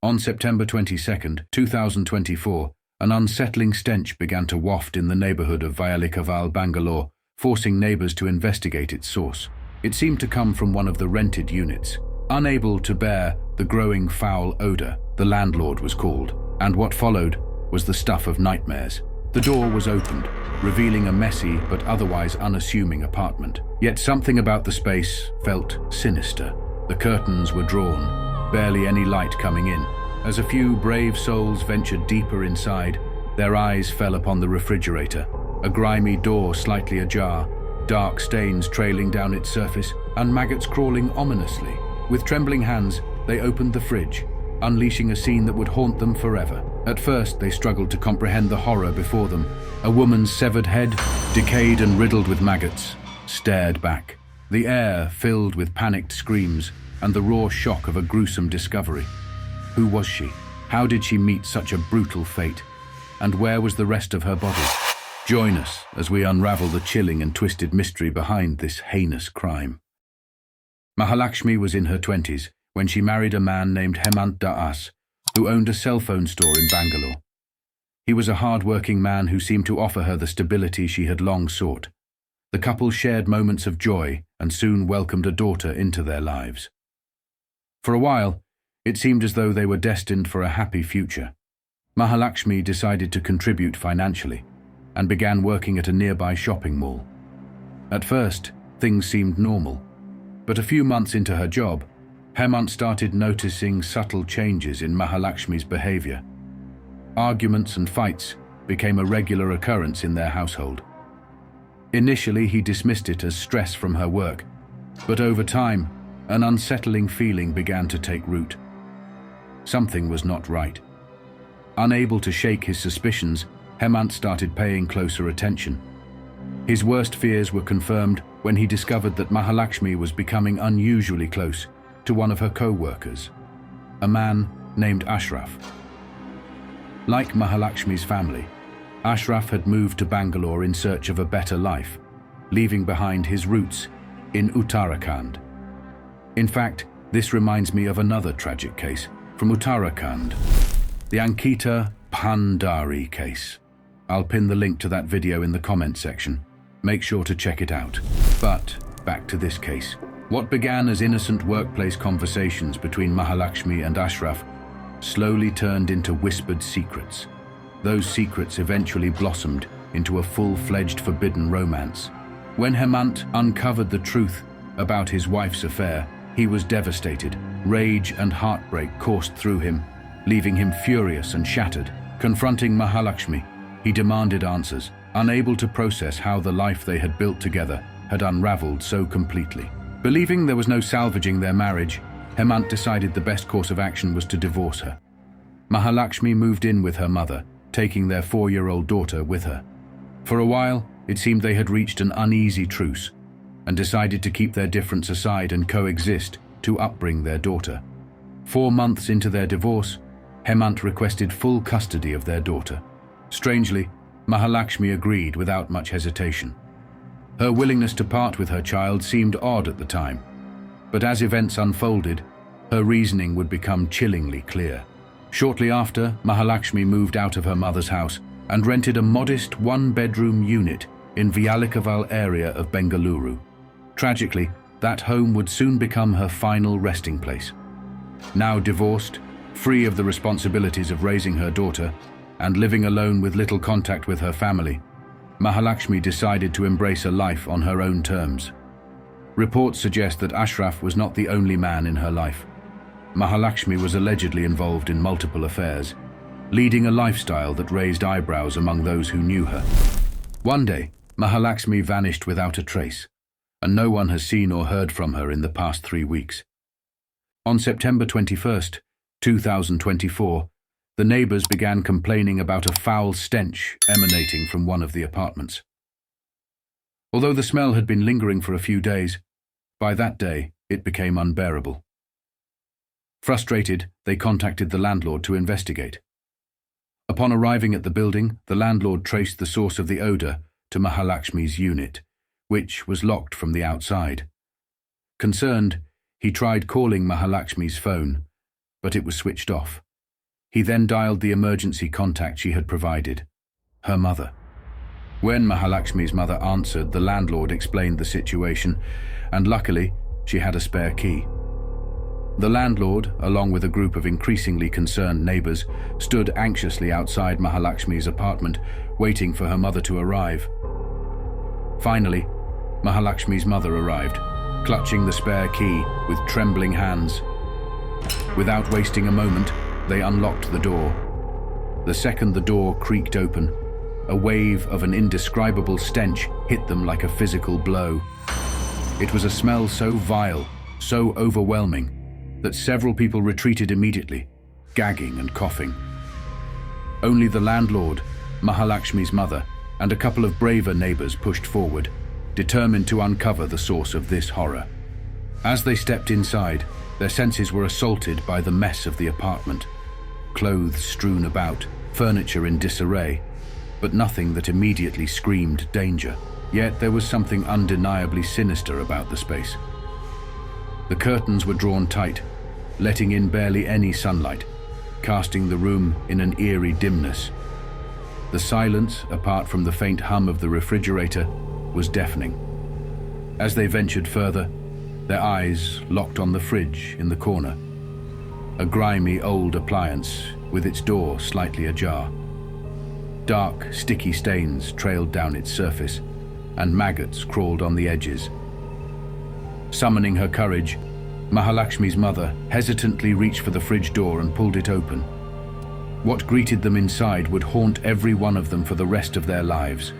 On September 22, 2024, an unsettling stench began to waft in the neighborhood of Mahalakshmi, Bangalore, forcing neighbors to investigate its source. It seemed to come from one of the rented units. Unable to bear the growing foul odor, the landlord was called, and what followed was the stuff of nightmares. The door was opened, revealing a messy but otherwise unassuming apartment. Yet something about the space felt sinister. The curtains were drawn, barely any light coming in. As a few brave souls ventured deeper inside, their eyes fell upon the refrigerator, a grimy door slightly ajar, dark stains trailing down its surface, and maggots crawling ominously. With trembling hands, they opened the fridge, unleashing a scene that would haunt them forever. At first, they struggled to comprehend the horror before them. A woman's severed head, decayed and riddled with maggots, stared back. The air filled with panicked screams and the raw shock of a gruesome discovery. Who was she? How did she meet such a brutal fate? And where was the rest of her body? Join us as we unravel the chilling and twisted mystery behind this heinous crime. Mahalakshmi was in her 20s when she married a man named Hemant Das, who owned a cell phone store in Bangalore. He was a hard-working man who seemed to offer her the stability she had long sought. The couple shared moments of joy and soon welcomed a daughter into their lives. For a while, it seemed as though they were destined for a happy future. Mahalakshmi decided to contribute financially and began working at a nearby shopping mall. At first, things seemed normal, but a few months into her job, Hemant started noticing subtle changes in Mahalakshmi's behavior. Arguments and fights became a regular occurrence in their household. Initially, he dismissed it as stress from her work, but over time, an unsettling feeling began to take root. Something was not right. Unable to shake his suspicions, Hemant started paying closer attention. His worst fears were confirmed when he discovered that Mahalakshmi was becoming unusually close to one of her co-workers, a man named Ashraf. Like Mahalakshmi's family, Ashraf had moved to Bangalore in search of a better life, leaving behind his roots in Uttarakhand. In fact, this reminds me of another tragic case from Uttarakhand, the Ankita Pandari case. I'll pin the link to that video in the comment section. Make sure to check it out. But back to this case. What began as innocent workplace conversations between Mahalakshmi and Ashraf slowly turned into whispered secrets. Those secrets eventually blossomed into a full-fledged forbidden romance. When Hemant uncovered the truth about his wife's affair, he was devastated. Rage and heartbreak coursed through him, leaving him furious and shattered. Confronting Mahalakshmi, he demanded answers, unable to process how the life they had built together had unraveled so completely. Believing there was no salvaging their marriage, Hemant decided the best course of action was to divorce her. Mahalakshmi moved in with her mother, taking their 4-year-old daughter with her. For a while, it seemed they had reached an uneasy truce and decided to keep their difference aside and coexist to upbring their daughter. 4 months into their divorce, Hemant requested full custody of their daughter. Strangely, Mahalakshmi agreed without much hesitation. Her willingness to part with her child seemed odd at the time, but as events unfolded, her reasoning would become chillingly clear. Shortly after, Mahalakshmi moved out of her mother's house and rented a modest 1-bedroom unit in Mahalakshmi area of Bengaluru. Tragically, that home would soon become her final resting place. Now divorced, free of the responsibilities of raising her daughter, and living alone with little contact with her family, Mahalakshmi decided to embrace a life on her own terms. Reports suggest that Ashraf was not the only man in her life. Mahalakshmi was allegedly involved in multiple affairs, leading a lifestyle that raised eyebrows among those who knew her. One day, Mahalakshmi vanished without a trace, and no one has seen or heard from her in the past 3 weeks. On September 21st, 2024, the neighbors began complaining about a foul stench emanating from one of the apartments. Although the smell had been lingering for a few days, by that day it became unbearable. Frustrated, they contacted the landlord to investigate. Upon arriving at the building, the landlord traced the source of the odor to Mahalakshmi's unit, which was locked from the outside. Concerned, he tried calling Mahalakshmi's phone, but it was switched off. He then dialed the emergency contact she had provided, her mother. When Mahalakshmi's mother answered, the landlord explained the situation, and luckily, she had a spare key. The landlord, along with a group of increasingly concerned neighbors, stood anxiously outside Mahalakshmi's apartment, waiting for her mother to arrive. Finally, Mahalakshmi's mother arrived, clutching the spare key with trembling hands. Without wasting a moment, they unlocked the door. The second the door creaked open, a wave of an indescribable stench hit them like a physical blow. It was a smell so vile, so overwhelming, that several people retreated immediately, gagging and coughing. Only the landlord, Mahalakshmi's mother, and a couple of braver neighbors pushed forward, determined to uncover the source of this horror. As they stepped inside, their senses were assaulted by the mess of the apartment. Clothes strewn about, furniture in disarray, but nothing that immediately screamed danger. Yet there was something undeniably sinister about the space. The curtains were drawn tight, letting in barely any sunlight, casting the room in an eerie dimness. The silence, apart from the faint hum of the refrigerator, was deafening. As they ventured further, their eyes locked on the fridge in the corner, a grimy old appliance with its door slightly ajar. Dark, sticky stains trailed down its surface, and maggots crawled on the edges. Summoning her courage, Mahalakshmi's mother hesitantly reached for the fridge door and pulled it open. What greeted them inside would haunt every one of them for the rest of their lives.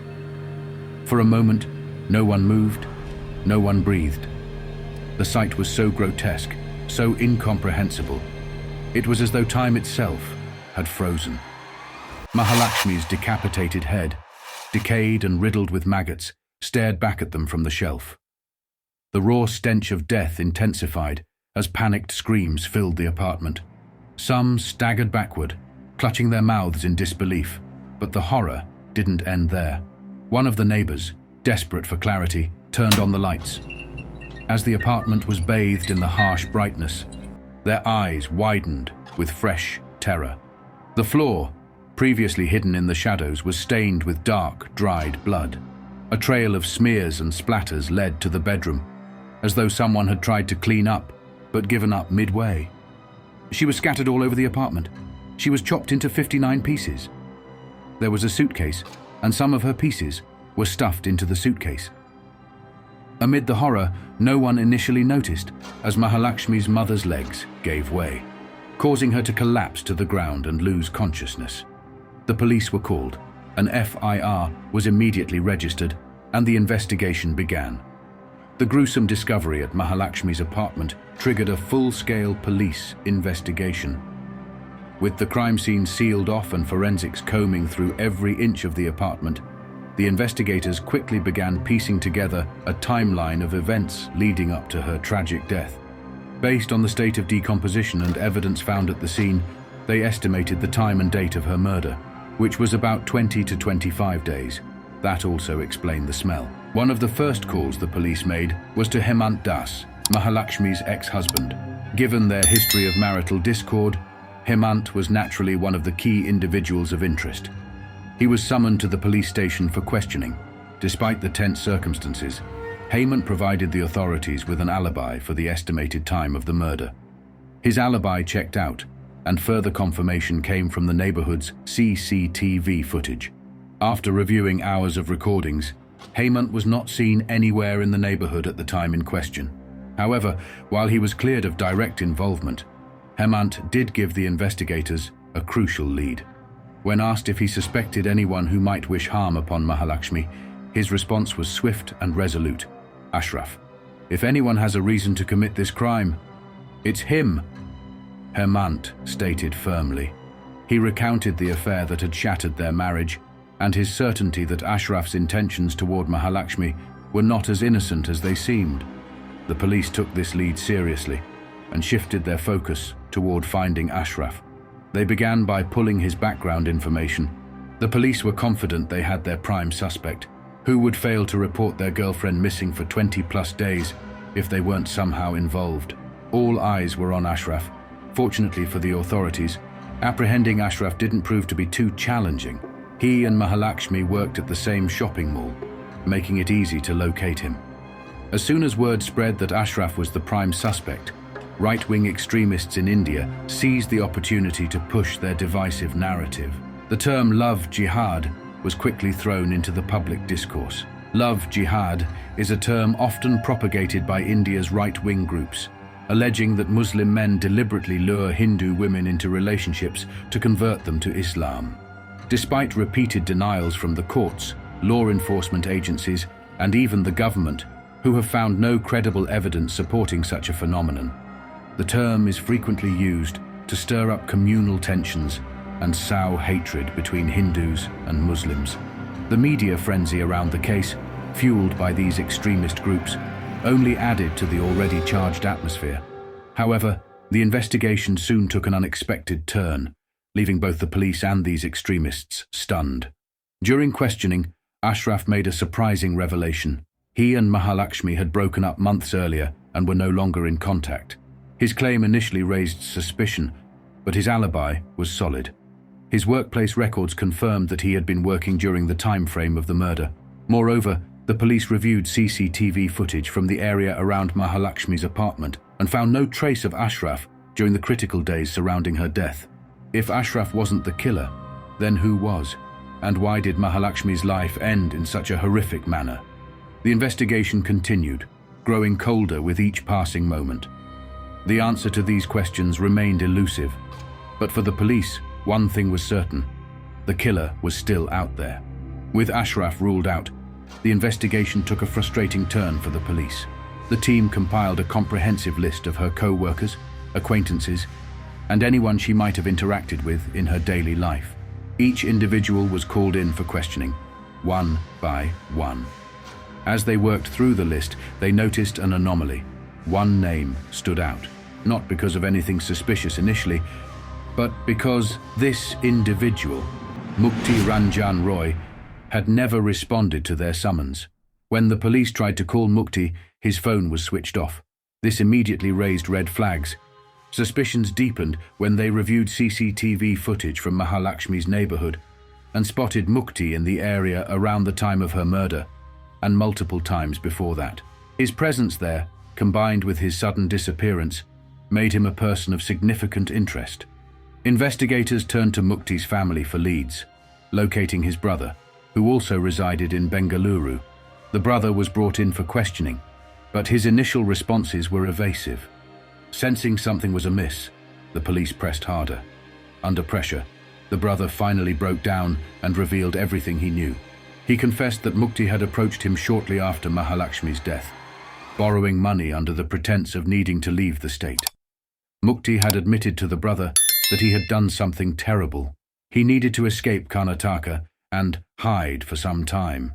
For a moment, no one moved, no one breathed. The sight was so grotesque, so incomprehensible. It was as though time itself had frozen. Mahalakshmi's decapitated head, decayed and riddled with maggots, stared back at them from the shelf. The raw stench of death intensified as panicked screams filled the apartment. Some staggered backward, clutching their mouths in disbelief, but the horror didn't end there. One of the neighbors, desperate for clarity, turned on the lights. As the apartment was bathed in the harsh brightness, their eyes widened with fresh terror. The floor, previously hidden in the shadows, was stained with dark, dried blood. A trail of smears and splatters led to the bedroom, as though someone had tried to clean up, but given up midway. She was scattered all over the apartment. She was chopped into 59 pieces. There was a suitcase, and some of her pieces were stuffed into the suitcase. Amid the horror, no one initially noticed as Mahalakshmi's mother's legs gave way, causing her to collapse to the ground and lose consciousness. The police were called. An FIR was immediately registered, and the investigation began. The gruesome discovery at Mahalakshmi's apartment triggered a full-scale police investigation. With the crime scene sealed off and forensics combing through every inch of the apartment, the investigators quickly began piecing together a timeline of events leading up to her tragic death. Based on the state of decomposition and evidence found at the scene, they estimated the time and date of her murder, which was about 20 to 25 days. That also explained the smell. One of the first calls the police made was to Hemant Das, Mahalakshmi's ex-husband. Given their history of marital discord, Hemant was naturally one of the key individuals of interest. He was summoned to the police station for questioning. Despite the tense circumstances, Hemant provided the authorities with an alibi for the estimated time of the murder. His alibi checked out, and further confirmation came from the neighborhood's CCTV footage. After reviewing hours of recordings, Hemant was not seen anywhere in the neighborhood at the time in question. However, while he was cleared of direct involvement, Hemant did give the investigators a crucial lead. When asked if he suspected anyone who might wish harm upon Mahalakshmi, his response was swift and resolute. "Ashraf, if anyone has a reason to commit this crime, it's him," Hemant stated firmly. He recounted the affair that had shattered their marriage, and his certainty that Ashraf's intentions toward Mahalakshmi were not as innocent as they seemed. The police took this lead seriously and shifted their focus toward finding Ashraf. They began by pulling his background information. The police were confident they had their prime suspect. Who would fail to report their girlfriend missing for 20+ days if they weren't somehow involved? All eyes were on Ashraf. Fortunately for the authorities, Apprehending Ashraf didn't prove to be too challenging. He and Mahalakshmi worked at the same shopping mall, making it easy to locate him. As soon as word spread that Ashraf was the prime suspect, right-wing extremists in India seized the opportunity to push their divisive narrative. The term love jihad was quickly thrown into the public discourse. Love jihad is a term often propagated by India's right-wing groups, alleging that Muslim men deliberately lure Hindu women into relationships to convert them to Islam. Despite repeated denials from the courts, law enforcement agencies, and even the government, who have found no credible evidence supporting such a phenomenon, the term is frequently used to stir up communal tensions and sow hatred between Hindus and Muslims. The media frenzy around the case, fueled by these extremist groups, only added to the already charged atmosphere. However, the investigation soon took an unexpected turn, leaving both the police and these extremists stunned. During questioning, Ashraf made a surprising revelation. He and Mahalakshmi had broken up months earlier and were no longer in contact. His claim initially raised suspicion, but his alibi was solid. His workplace records confirmed that he had been working during the time frame of the murder. Moreover, the police reviewed CCTV footage from the area around Mahalakshmi's apartment and found no trace of Ashraf during the critical days surrounding her death. If Ashraf wasn't the killer, then who was? And why did Mahalakshmi's life end in such a horrific manner? The investigation continued, growing colder with each passing moment. The answer to these questions remained elusive, but for the police, one thing was certain: the killer was still out there. With Ashraf ruled out, the investigation took a frustrating turn for the police. The team compiled a comprehensive list of her co-workers, acquaintances, and anyone she might have interacted with in her daily life. Each individual was called in for questioning, one by one. As they worked through the list, they noticed an anomaly. One name stood out, not because of anything suspicious initially, but because this individual, Mukti Ranjan Roy, had never responded to their summons. When the police tried to call Mukti, his phone was switched off. This immediately raised red flags. Suspicions deepened when they reviewed CCTV footage from Mahalakshmi's neighborhood and spotted Mukti in the area around the time of her murder, and multiple times before that. His presence there, combined with his sudden disappearance, made him a person of significant interest. Investigators turned to Mukti's family for leads, locating his brother, who also resided in Bengaluru. The brother was brought in for questioning, but his initial responses were evasive. Sensing something was amiss, the police pressed harder. Under pressure, the brother finally broke down and revealed everything he knew. He confessed that Mukti had approached him shortly after Mahalakshmi's death, borrowing money under the pretense of needing to leave the state. Mukti had admitted to the brother that he had done something terrible. He needed to escape Karnataka and hide for some time.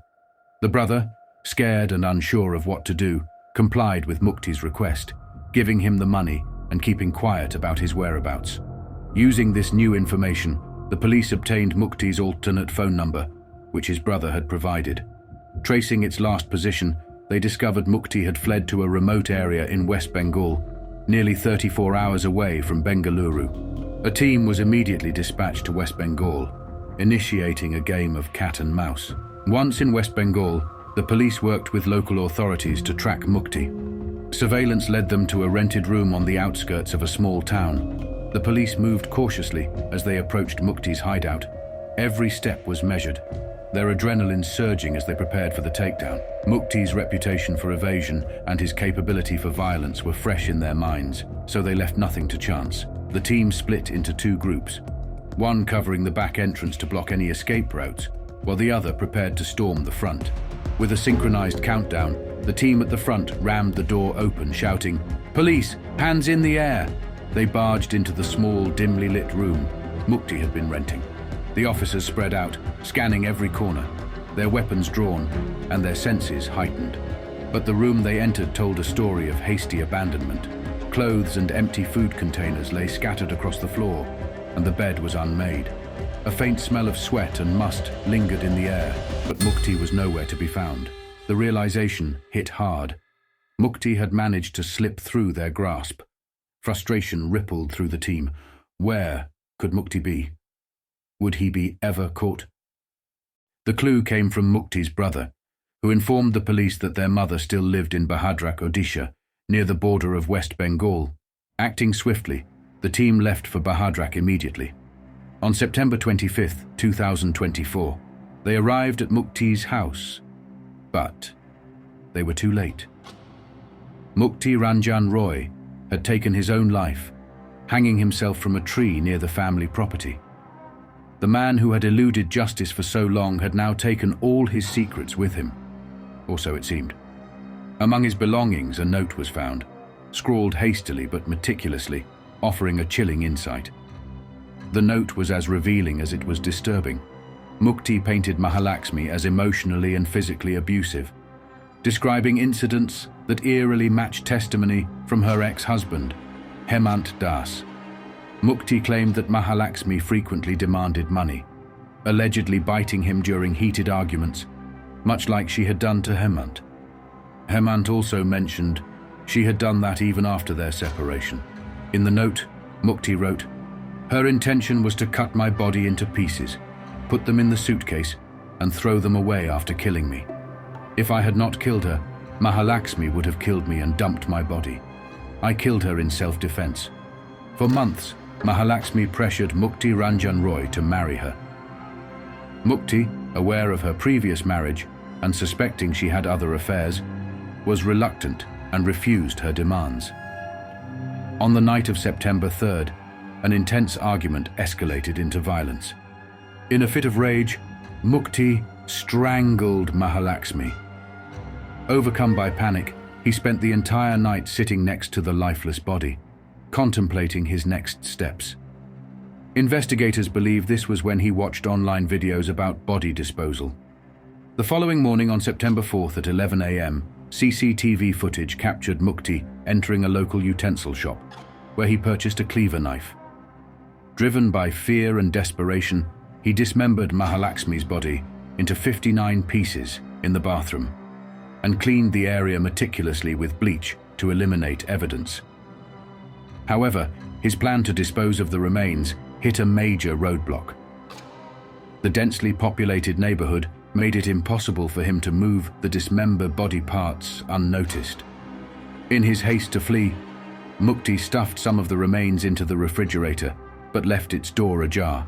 The brother, scared and unsure of what to do, complied with Mukti's request, giving him the money and keeping quiet about his whereabouts. Using this new information, the police obtained Mukti's alternate phone number, which his brother had provided. Tracing its last position, they discovered Mukti had fled to a remote area in West Bengal, nearly 34 hours away from Bengaluru. A team was immediately dispatched to West Bengal, initiating a game of cat and mouse. Once in West Bengal, the police worked with local authorities to track Mukti. Surveillance led them to a rented room on the outskirts of a small town. The police moved cautiously as they approached Mukti's hideout. Every step was measured, their adrenaline surging as they prepared for the takedown. Mukti's reputation for evasion and his capability for violence were fresh in their minds, so they left nothing to chance. The team split into two groups, one covering the back entrance to block any escape routes, while the other prepared to storm the front. With a synchronized countdown, the team at the front rammed the door open, shouting, "Police, hands in the air!" They barged into the small, dimly lit room Mukti had been renting. The officers spread out, scanning every corner, their weapons drawn and their senses heightened. But the room they entered told a story of hasty abandonment. Clothes and empty food containers lay scattered across the floor, and the bed was unmade. A faint smell of sweat and must lingered in the air, but Mukti was nowhere to be found. The realization hit hard. Mukti had managed to slip through their grasp. Frustration rippled through the team. Where could Mukti be? Would he be ever caught? The clue came from Mukti's brother, who informed the police that their mother still lived in Bhadrak, Odisha, near the border of West Bengal. Acting swiftly, the team left for Bhadrak immediately. On September 25, 2024, they arrived at Mukti's house, but they were too late. Mukti Ranjan Roy had taken his own life, hanging himself from a tree near the family property. The man who had eluded justice for so long had now taken all his secrets with him, or so it seemed. Among his belongings, a note was found, scrawled hastily but meticulously, offering a chilling insight. The note was as revealing as it was disturbing. Mukti painted Mahalakshmi as emotionally and physically abusive, describing incidents that eerily matched testimony from her ex-husband, Hemant Das. Mukti claimed that Mahalakshmi frequently demanded money, allegedly biting him during heated arguments, much like she had done to Hemant. Hemant also mentioned she had done that even after their separation. In the note, Mukti wrote, "Her intention was to cut my body into pieces, put them in the suitcase, and throw them away after killing me. If I had not killed her, Mahalakshmi would have killed me and dumped my body. I killed her in self-defense. For months, Mahalakshmi pressured Mukti Ranjan Roy to marry her." Mukti, aware of her previous marriage and suspecting she had other affairs, was reluctant and refused her demands. On the night of September 3rd, an intense argument escalated into violence. In a fit of rage, Mukti strangled Mahalakshmi. Overcome by panic, he spent the entire night sitting next to the lifeless body, contemplating his next steps. Investigators believe this was when he watched online videos about body disposal. The following morning on September 4th at 11 a.m., CCTV footage captured Mukti entering a local utensil shop, where he purchased a cleaver knife. Driven by fear and desperation, he dismembered Mahalakshmi's body into 59 pieces in the bathroom and cleaned the area meticulously with bleach to eliminate evidence. However, his plan to dispose of the remains hit a major roadblock. The densely populated neighborhood made it impossible for him to move the dismembered body parts unnoticed. In his haste to flee, Mukti stuffed some of the remains into the refrigerator, but left its door ajar.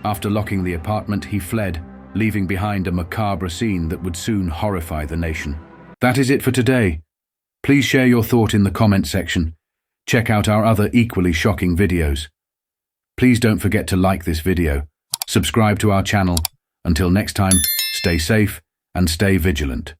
After locking the apartment, he fled, leaving behind a macabre scene that would soon horrify the nation. That is it for today. Please share your thought in the comment section. Check out our other equally shocking videos. Please don't forget to like this video, subscribe to our channel. Until next time, stay safe and stay vigilant.